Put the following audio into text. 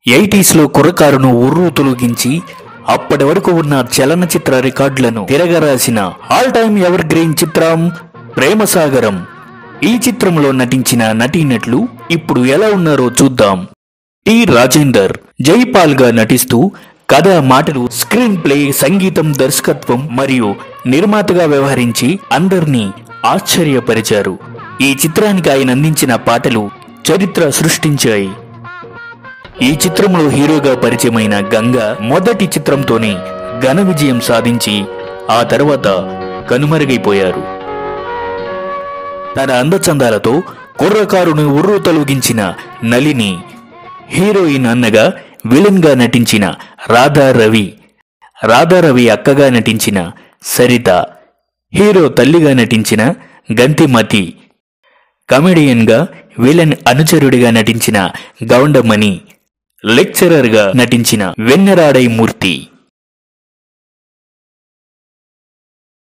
80s కుర్రకారును ఉర్రూ తొలగించి అప్పటి వరకు ఉన్న చలనచిత్ర రికార్డులను తిరగరాసిన ఆల్ టైమ్ ఎవర్ గ్రీన్ చిత్రం ప్రేమసాగరం. ఈ చిత్రంలో నటించిన నటీనటులు ఇప్పుడు ఎలా ఉన్నారో చూద్దాం. టి రాజేందర్ జైపాల్ గా నటిస్తూ కథ, మాటలు, స్క్రీన్ ప్లే, సంగీతం, దర్శకత్వం మరియు నిర్మాతగా వ్యవహరించి అందరినీ ఆశ్చర్యపరిచారు. ఈ చిత్రానికి ఆయన అందించిన పాటలు చరిత్ర సృష్టించాయి. ఈ చిత్రంలో హీరోగా పరిచయమైన గంగా మొదటి చిత్రంతోనే ఘన విజయం సాధించి ఆ తర్వాత కనుమరుగైపోయారు. తన అందచందాలతో కుర్రకారుని ఉర్రు తొలగించిన నళిని, హీరోయిన్ అన్నగా విలన్ గా నటించిన రాధారవి అక్కగా నటించిన సరిత, హీరో తల్లిగా నటించిన గంతిమతి, కమెడియన్ గా విలన్ అనుచరుడిగా నటించిన గౌండమణి, లెక్చరర్ గా నటించిన వెన్నెరాడై మూర్తి.